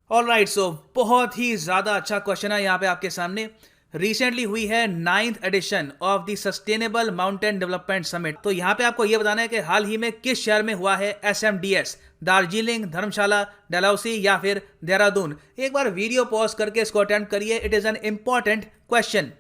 Alright, सो बहुत ही ज्यादा अच्छा क्वेश्चन है यहाँ पे आपके सामने। रिसेंटली हुई है 9th edition of the sustainable mountain development summit. तो यहाँ पे आपको ये बताना है कि हाल ही में किस शहर में हुआ है SMDS, दार्जिलिंग, धर्मशाला, डलहौसी या फिर देहरादून। एक बार वीडियो पॉज करके इसको अटेम्प्ट करिए, it is an important question.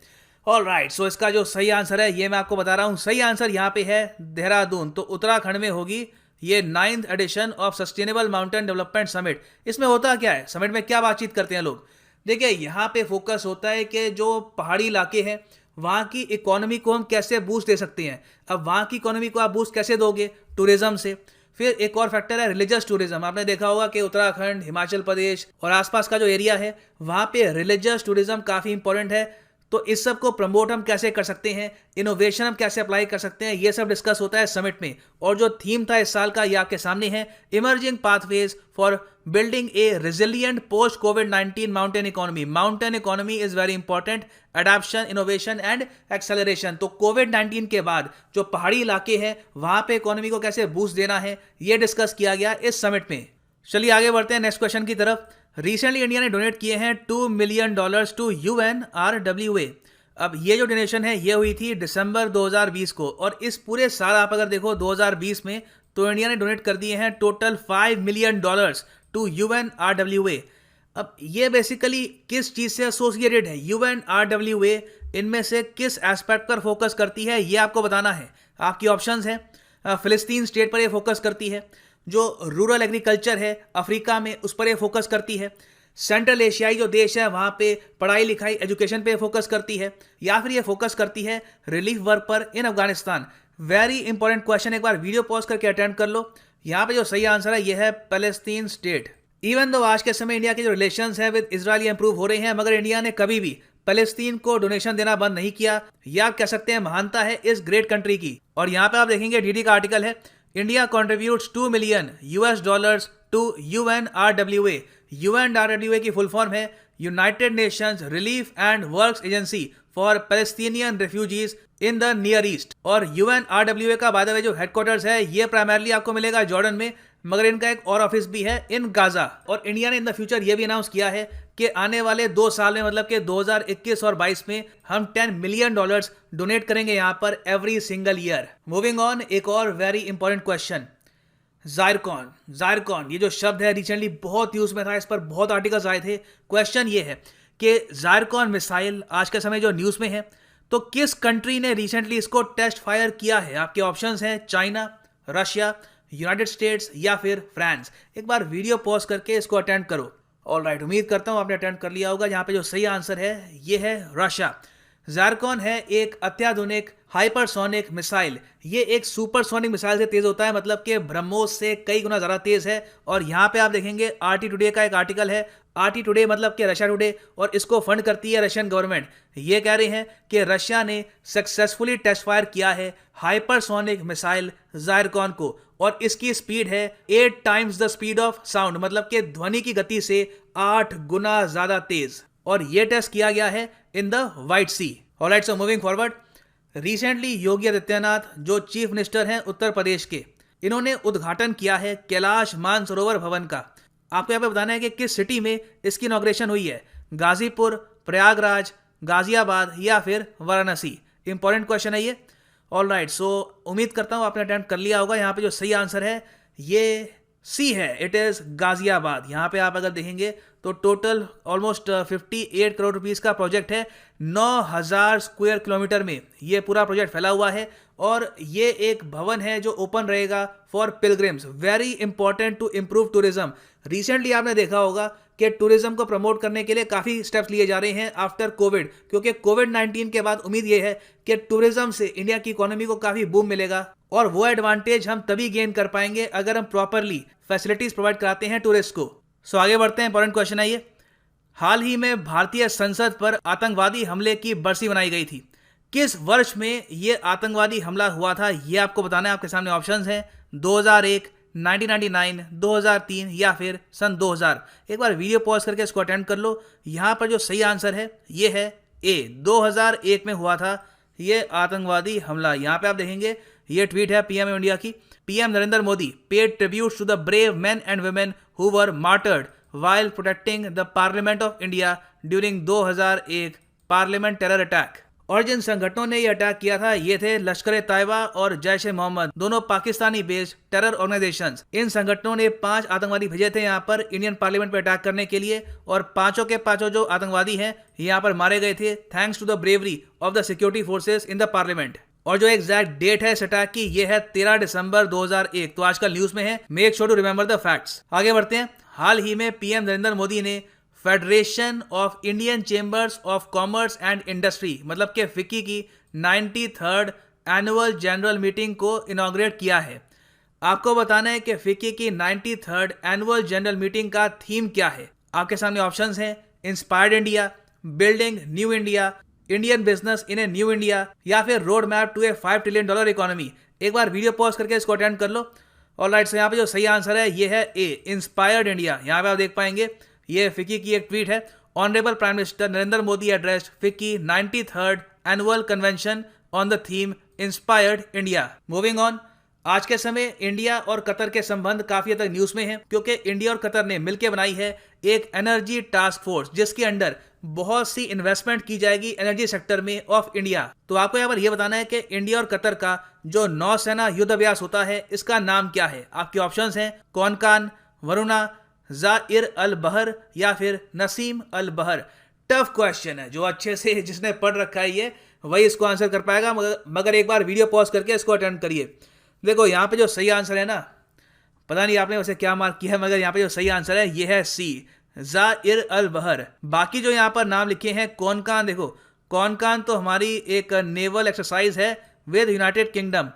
Alright, so इसका जो सही आंसर है ये मैं आपको बता रहा हूँ। सही आंसर यहाँ पे है देहरादून। तो उत्तराखंड में होगी ये 9th edition of sustainable mountain development summit. इसमें होता क्या है, समिट में क्या बातचीत करते हैं लोग? देखिए, यहाँ पे फोकस होता है कि जो पहाड़ी इलाके हैं वहाँ की इकोनॉमी को हम कैसे बूस्ट दे सकते हैं। अब वहाँ की इकोनॉमी को आप बूस्ट कैसे दोगे? टूरिज्म से। फिर एक और फैक्टर है रिलीजियस टूरिज्म। आपने देखा होगा कि उत्तराखंड, हिमाचल प्रदेश और आसपास का जो एरिया है वहाँ पे रिलीजियस टूरिज्म काफ़ी इंपॉर्टेंट है। तो इस सब को प्रमोट हम कैसे कर सकते हैं, इनोवेशन हम कैसे अप्लाई कर सकते हैं, ये सब डिस्कस होता है समिट में। और जो थीम था इस साल का ये आपके सामने है, emerging pathways for building a resilient post कोविड-19 mountain economy. Mountain economy is very important, adaptation, innovation and acceleration. तो कोविड-19 के बाद जो पहाड़ी इलाके हैं वहां पे इकोनॉमी को कैसे बूस्ट देना है ये डिस्कस किया गया इस समिट में। चलिए आगे बढ़ते हैं नेक्स्ट क्वेश्चन की तरफ। रिसेंटली इंडिया ने डोनेट किए हैं $2 मिलियन टू UNRWA। अब ये जो डोनेशन है ये हुई थी दिसंबर 2020 को, और इस पूरे साल आप अगर देखो 2020 में, तो इंडिया ने डोनेट कर दिए हैं टोटल $5 मिलियन टू UNRWA। अब ये बेसिकली किस चीज से एसोसिएटेड है? UNRWA इनमें से किस एस्पेक्ट पर फोकस करती है ये आपको बताना है। आपकी ऑप्शंस हैं, फिलिस्तीन स्टेट पर ये फोकस करती है, जो रूरल एग्रीकल्चर है अफ्रीका में उस पर ये फोकस करती है, सेंट्रल एशियाई जो देश है वहाँ पे पढ़ाई लिखाई एजुकेशन पे फोकस करती है, या फिर ये फोकस करती है रिलीफ वर्क पर इन अफगानिस्तान। वेरी इंपॉर्टेंट क्वेश्चन, एक बार वीडियो पॉज करके अटेम्प्ट कर लो। यहाँ पे जो सही आंसर है ये है पैलेस्टीन स्टेट। इवन दो आज के समय इंडिया के जो रिलेशंस हैं विद इजराइल इंप्रूव हो रहे हैं, मगर इंडिया ने कभी भी पैलेस्तीन को डोनेशन देना बंद नहीं किया। यह आप कह सकते हैं महानता है इस ग्रेट कंट्री की। और यहाँ पे आप देखेंगे डीडी का आर्टिकल है, India contributes $2 million to UNRWA। UNRWA की फुल फॉर्म है United Nations Relief and Works Agency for Palestinian Refugees in the Near East. और UNRWA का बाय द वे जो हेडक्वार्टर्स है ये प्राइमरली आपको मिलेगा जॉर्डन में, मगर इनका एक और ऑफिस भी है इन गाजा। और इंडिया ने इन द फ्यूचर ये भी अनाउंस किया है कि आने वाले 2 साल में, मतलब कि 2021 और 22 में, हम $10 मिलियन डोनेट करेंगे यहाँ पर every single year. Moving on, एक और वेरी इंपॉर्टेंट क्वेश्चन, जायरकॉन ये जो शब्द है रिसेंटली बहुत यूज में था, इस पर बहुत आर्टिकल्स आए थे। क्वेश्चन ये है कि जायरकॉन मिसाइल आज के समय जो न्यूज में है, तो किस कंट्री ने रिसेंटली इसको टेस्ट फायर किया है? आपके ऑप्शंस हैं चाइना, रशिया, यूनाइटेड स्टेट्स या फिर फ्रांस। एक बार वीडियो पॉज करके इसको अटेम्प्ट करो। ऑलराइट, उम्मीद करता हूं आपने अटेम्प्ट कर लिया होगा। यहाँ पे जो सही आंसर है ये है रशिया। जायरकॉन है एक अत्याधुनिक हाइपरसोनिक मिसाइल। ये एक सुपरसोनिक मिसाइल से तेज होता है, मतलब कि ब्रह्मोस से कई गुना ज्यादा तेज है। और यहाँ पे आप देखेंगे RT टुडे का एक आर्टिकल है, RT टुडे मतलब कि रशिया टुडे, और इसको फंड करती है रशियन गवर्नमेंट। ये कह रहे हैं कि रशिया ने सक्सेसफुली टेस्ट फायर किया है हाइपरसोनिक मिसाइल जायरकॉन को, और इसकी स्पीड है 8 times the speed of sound, मतलब कि ध्वनि की गति से 8 गुना ज्यादा तेज। और ये टेस्ट किया गया है in the White Sea. Alright, so moving forward, recently Yogi Adityanath जो चीफ मिनिस्टर हैं उत्तर प्रदेश के, इन्होंने उद्घाटन किया है कैलाश मानसरोवर भवन का। आपको यहाँ पे बताना है कि किस सिटी में इसकी इनॉग्रेशन हुई है, गाजीपुर, प्रयागराज, गाजियाबाद या फिर वाराणसी। इंपॉर्टेंट क्वेश्चन है ये। ऑलराइट, सो उम्मीद करता हूँ आपने अटेम्प्ट कर लिया होगा। यहाँ पे जो सही आंसर है ये सी है, इट इज गाजियाबाद। यहाँ पे आप अगर देखेंगे तो टोटल ऑलमोस्ट 58 करोड़ रुपीस का प्रोजेक्ट है। 9000 स्क्वायर किलोमीटर में ये पूरा प्रोजेक्ट फैला हुआ है, और ये एक भवन है जो ओपन रहेगा for pilgrims. Very important to improve tourism. Recently आपने देखा होगा कि टूरिज्म को प्रमोट करने के लिए काफ़ी स्टेप्स लिए जा रहे हैं आफ्टर कोविड, क्योंकि कोविड-19 के बाद उम्मीद ये है कि टूरिज्म से इंडिया की इकोनॉमी को काफ़ी बूम मिलेगा। और वो एडवांटेज हम तभी गेन कर पाएंगे अगर हम प्रॉपरली फैसिलिटीज प्रोवाइड कराते हैं टूरिस्ट को। सो आगे बढ़ते हैं, इंपॉर्टेंट क्वेश्चन है ये। हाल ही में भारतीय संसद पर आतंकवादी हमले की बरसी मनाई गई थी। किस वर्ष में ये आतंकवादी हमला हुआ था ये आपको बताना है। आपके सामने ऑप्शंस हैं 2001, 1999, 2003 या फिर सन 2000। एक बार वीडियो पॉज करके इसको अटेम्प्ट कर लो। यहाँ पर जो सही आंसर है ये है ए, 2001 में हुआ था ये आतंकवादी हमला। यहाँ पे आप देखेंगे ये ट्वीट है पीएम इंडिया की। PM Narendra Modi paid tribute to the brave men and women who were martyred while protecting the Parliament of India during 2001 parliament terror attack. और जिन संगठनों ने ये अटैक किया था ये थे लश्कर तैयबा और जैश ए मोहम्मद, दोनों पाकिस्तानी बेस्ड टेरर ऑर्गेनाइजेशंस। इन संगठनों ने 5 आतंकवादी भेजे थे यहाँ पर इंडियन पार्लियामेंट पर अटैक करने के लिए, और पांचों के पांचों जो आतंकवादी हैं यहाँ पर मारे गए थे thanks to the bravery of the security forces in the Parliament. और जो एग्जैक्ट डेट है इस अटैक की ये है 13 दिसंबर 2001, तो आजकल न्यूज में है, make sure to remember the facts. आगे बढ़ते हैं। हाल ही में पीएम नरेंद्र मोदी ने Federation of Indian Chambers of Commerce and Industry मतलब के फिक्की की 93rd एनुअल जनरल मीटिंग को इनॉग्रेट किया है। आपको बताना है कि फिक्की की 93rd एनुअल जनरल मीटिंग का थीम क्या है। आपके सामने ऑप्शंस हैं, inspired India, building new India, Indian business in a new India, या फिर road map to a $5 trillion economy. एक बार वीडियो पॉज करके इसको अटेंड कर लो। ऑलराइट, सो यहाँ पे जो सही आंसर है ये है ए, इंस्पायर्ड इंडिया। यहाँ पे आप देख पाएंगे ये फिक्की की एक ट्वीट है। Honourable prime minister Narendra Modi addressed FICCI 93rd annual convention on the theme inspired India. Moving on, आज के समय इंडिया और कतर के संबंध काफी हद तक न्यूज में हैं, क्योंकि इंडिया और कतर ने मिलकर बनाई है एक एनर्जी टास्क फोर्स जिसके अंडर बहुत सी इन्वेस्टमेंट की जाएगी एनर्जी सेक्टर में ऑफ इंडिया। तो आपको यहाँ पर यह बताना है कि इंडिया और कतर का जो नौसेना युद्ध अभ्यास होता है इसका नाम क्या है। आपके ऑप्शंस हैं कौनकान, वरुणा, जाइर अल बहर या फिर नसीम अल बहर। टफ क्वेश्चन है, जो अच्छे से जिसने पढ़ रखा है ये वही इसको आंसर कर पाएगा, मगर एक बार वीडियो पॉज करके इसको अटेंड करिए। देखो यहाँ पे जो सही आंसर है ना, पता नहीं आपने वैसे क्या मार्क किया है, मगर यहाँ पे जो सही आंसर है ये है सी, जाइर अल बहर। बाकी जो यहाँ पर नाम लिखे हैं कौनकान, देखो कौनकान तो हमारी एक नेवल एक्सरसाइज है विद यूनाइटेड किंगडम,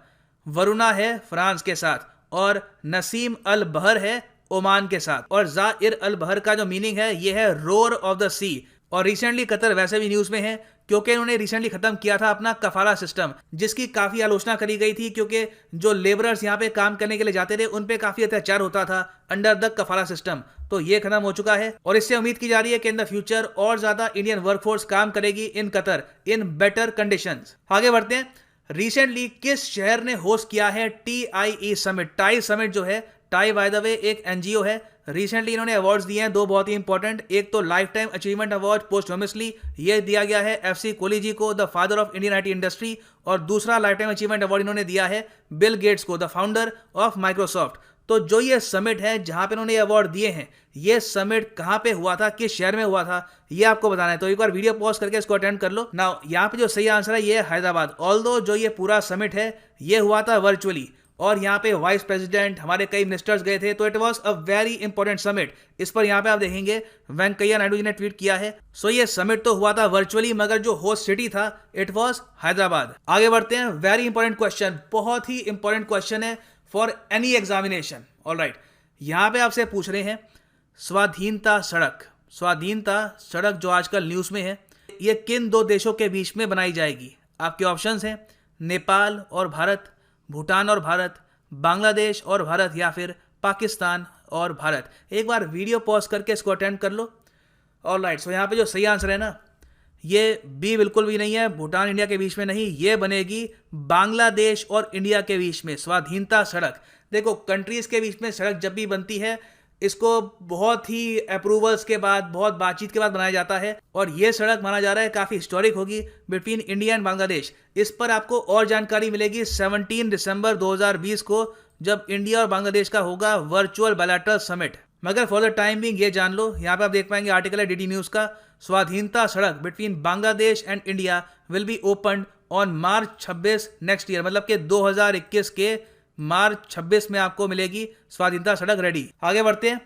वरुणा है फ्रांस के साथ, और नसीम अल बहर है ओमान के साथ, और जाइर अल बहर का जो मीनिंग है ये है रोर ऑफ द सी। और रिसेंटली कतर वैसे भी न्यूज में है क्योंकि इन्होंने रिसेंटली खत्म किया था अपना कफाला सिस्टम, जिसकी काफी आलोचना करी गई थी, क्योंकि जो लेबरर्स यहाँ पे काम करने के लिए जाते थे उन पे काफी अत्याचार होता था अंडर द कफाला सिस्टम। तो ये खत्म हो चुका है और इससे उम्मीद की जा रही है कि इन द फ्यूचर और ज्यादा इंडियन वर्कफोर्स काम करेगी in Qatar in better conditions. आगे बढ़ते हैं। रिसेंटली किस शहर ने होस्ट किया है TIE समिट? टाई समिट जो है, टाई बाय द वे एक एनजीओ है। रिसेंटली इन्होंने अवार्ड्स दिए हैं दो बहुत ही इंपॉर्टेंट, एक तो लाइफ टाइम अचीवमेंट अवार्ड पोस्टह्यूमसली, ये दिया गया है FC कोहली जी को, the father of Indian IT industry, और दूसरा लाइफ टाइम अचीवमेंट अवार्ड इन्होंने दिया है बिल गेट्स को, द फाउंडर ऑफ माइक्रोसॉफ्ट। तो जो ये समिट है जहां पे इन्होंने अवार्ड दिए हैं, ये समिट कहां पे हुआ था, किस शहर में हुआ था, ये आपको बताना है। तो एक बार वीडियो पॉज करके इसको अटेंड कर लो। नाउ यहाँ पे जो सही आंसर है ये है हैदराबाद। ऑल्दो जो ये पूरा समिट है ये हुआ था वर्चुअली, और यहाँ पे वाइस प्रेसिडेंट हमारे कई मिनिस्टर्स गए थे, तो it was a very important summit. इस पर यहाँ पे आप देखेंगे वेंकैया नायडू जी ने ट्वीट किया है। सो ये समिट तो हुआ था वर्चुअली, मगर जो होस्ट सिटी था इट वाज हैदराबाद। आगे बढ़ते हैं। वेरी इंपॉर्टेंट क्वेश्चन, बहुत ही इंपॉर्टेंट क्वेश्चन है फॉर एनी एग्जामिनेशन। ऑलराइट, यहाँ पे आपसे पूछ रहे हैं स्वाधीनता सड़क। स्वाधीनता सड़क जो आजकल न्यूज में है, ये किन दो देशों के बीच में बनाई जाएगी? आपके ऑप्शंस हैं नेपाल और भारत, भूटान और भारत, बांग्लादेश और भारत, या फिर पाकिस्तान और भारत। एक बार वीडियो पॉज करके इसको अटेंड कर लो। ऑलराइट, सो यहाँ पे जो सही आंसर है ना, ये बी बिल्कुल भी नहीं है, भूटान इंडिया के बीच में नहीं, ये बनेगी बांग्लादेश और इंडिया के बीच में स्वाधीनता सड़क। देखो कंट्रीज के बीच में सड़क जब भी बनती है इसको बहुत ही अप्रूवल्स के बाद, बहुत बातचीत के बाद बनाया जाता है, और ये सड़क माना जा रहा है काफ़ी हिस्टोरिक होगी बिटवीन इंडिया एंड बांग्लादेश। इस पर आपको और जानकारी मिलेगी 17 दिसंबर 2020 को, जब इंडिया और बांग्लादेश का होगा वर्चुअल बायलैटरल समिट। मगर फॉर द टाइम बिंग ये जान लो, यहाँ पे आप देख पाएंगे आर्टिकल है DD न्यूज़ का, स्वाधीनता सड़क between Bangladesh and India will be open on March 26 next year, मतलब कि 2021 के मार्च 26 में आपको मिलेगी स्वाधीनता सड़क रेडी। आगे बढ़ते हैं।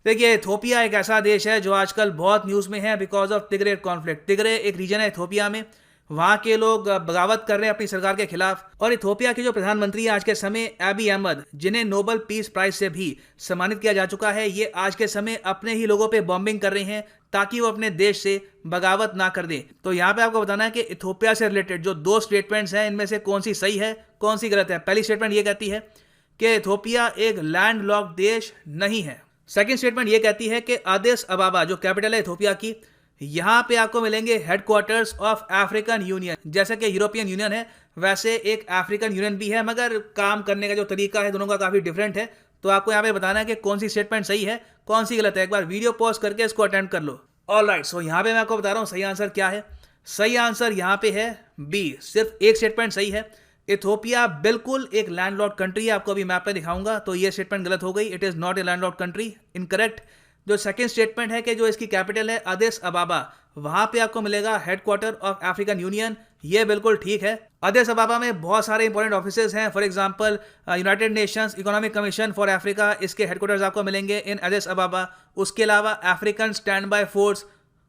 देखिए इथोपिया एक ऐसा देश है जो आजकल बहुत न्यूज़ में है बिकॉज ऑफ तिग्रे कॉन्फ्लिक्ट। तिग्रे एक रीजन है इथोपिया में, वहाँ के लोग बगावत कर रहे हैं अपनी सरकार के खिलाफ, और इथोपिया के जो प्रधानमंत्री हैं आज के समय एबी अहमद, जिन्हें नोबेल पीस प्राइज से भी सम्मानित किया जा चुका है, ये आज के समय अपने ही लोगों पे बॉम्बिंग कर रहे हैं ताकि वो अपने देश से बगावत ना कर दें। तो यहाँ पे आपको बताना है कि इथोपिया से रिलेटेड जो दो स्टेटमेंट्स हैं इनमें से कौन सी सही है कौन सी गलत है। पहली स्टेटमेंट ये कहती है कि इथोपिया एक लैंड लॉक्ड देश नहीं है। सेकंड स्टेटमेंट ये कहती है कि आदिस अबाबा जो कैपिटल है इथोपिया की, यहाँ पे आपको मिलेंगे हेडक्वार्टर्स ऑफ अफ्रीकन यूनियन। जैसे कि यूरोपियन यूनियन है वैसे एक अफ्रीकन यूनियन भी है, मगर काम करने का जो तरीका है दोनों का काफ़ी डिफरेंट है। तो आपको यहाँ पे बताना है कि कौन सी स्टेटमेंट सही है, कौन सी गलत है। एक बार वीडियो पॉज करके इसको अटेम्प्ट कर लो। ऑलराइट, सो यहाँ पे मैं आपको बता रहा हूँ सही आंसर क्या है। सही आंसर यहाँ पे है बी, सिर्फ एक स्टेटमेंट सही है। इथोपिया बिल्कुल एक लैंडलॉर्ड कंट्री है, आपको अभी मैप पे दिखाऊंगा, तो ये स्टेटमेंट गलत हो गई। It is not a landlord country, incorrect. जो सेकंड स्टेटमेंट है कि जो इसकी कैपिटल है अदिस अबाबा, वहां पे आपको मिलेगा हेडक्वार्टर ऑफ अफ्रीकन यूनियन, ये बिल्कुल ठीक है। अदिस अबाबा में बहुत सारे इंपॉर्टेंट ऑफिसेज हैं, for example United Nations economic commission for Africa, इसके हेडक्वार्टर्स आपको मिलेंगे इन अदिस अबाबा। उसके अलावा अफ्रीकन स्टैंड बाय फोर्स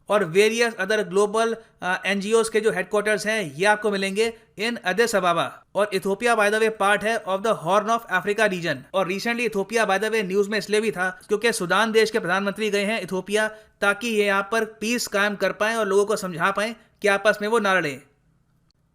और वेरियस अदर ग्लोबल एनजीओज के जो हेडक्वार्टर्स हैं ये आपको मिलेंगे इन अदिस अबाबा। और Ethiopia by the way part है of the Horn of Africa region. और recently Ethiopia by the way news में इसलिए भी था क्योंकि सूडान देश के प्रधानमंत्री गए हैं इथोपिया, ताकि ये यहाँ पर पीस कायम कर पाएं और लोगों को समझा पाएं कि आपस में वो ना लड़े।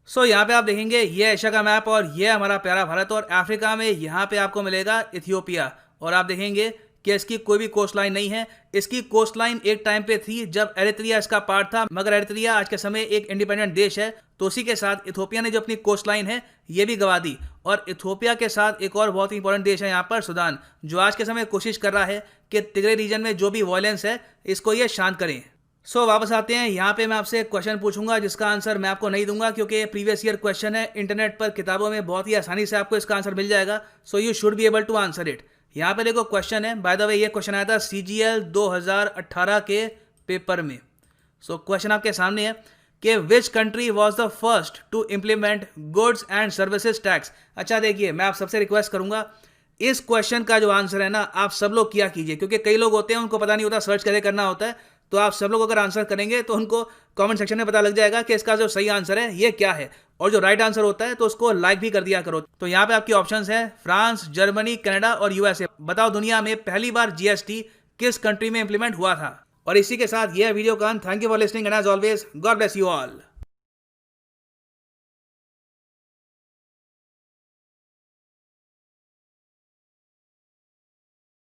सो यहाँ पे आप देखेंगे ये एशिया का मैप और ये हमारा प्यारा भारत, और अफ्रीका में यहाँ पे आपको मिलेगा इथियोपिया। और आप देखेंगे कि इसकी कोई भी कोस्ट लाइन नहीं है। इसकी कोस्ट लाइन एक टाइम पे थी जब एरित्रिया इसका पार्ट था, मगर एरित्रिया आज के समय एक इंडिपेंडेंट देश है, तो उसी के साथ इथोपिया ने जो अपनी कोस्ट लाइन है ये भी गवा दी। और इथोपिया के साथ एक और बहुत ही इंपॉर्टेंट देश है यहाँ पर सूडान, जो आज के समय कोशिश कर रहा है कि तिग्रे रीजन में जो भी वायलेंस है इसको ये शांत करें। सो वापस आते हैं, यहाँ पे मैं आपसे एक क्वेश्चन पूछूंगा जिसका आंसर मैं आपको नहीं दूंगा क्योंकि प्रीवियस ईयर क्वेश्चन है, इंटरनेट पर किताबों में बहुत ही आसानी से आपको इसका आंसर मिल जाएगा। So you should be able to answer it. यहाँ पे देखो क्वेश्चन है, बाय द वे ये क्वेश्चन आया था CGL 2018 के पेपर में। सो क्वेश्चन आपके सामने है कि which country was the first to implement goods and services tax. अच्छा देखिए, मैं आप सबसे रिक्वेस्ट करूंगा इस क्वेश्चन का जो आंसर है ना आप सब लोग किया कीजिए, क्योंकि कई लोग होते हैं उनको पता नहीं होता सर्च कैसे करना होता है। तो आप सब लोग अगर आंसर करेंगे तो उनको कमेंट सेक्शन में पता लग जाएगा कि इसका जो सही आंसर है ये क्या है, और जो राइट आंसर होता है तो उसको लाइक भी कर दिया करो। तो यहाँ पे आपकी ऑप्शंस हैं फ्रांस, जर्मनी, कनाडा और USA। बताओ दुनिया में पहली बार GST किस कंट्री में इंप्लीमेंट हुआ था। और इसी के साथ यह वीडियो का अंत। Thank you for listening and as always God bless you all.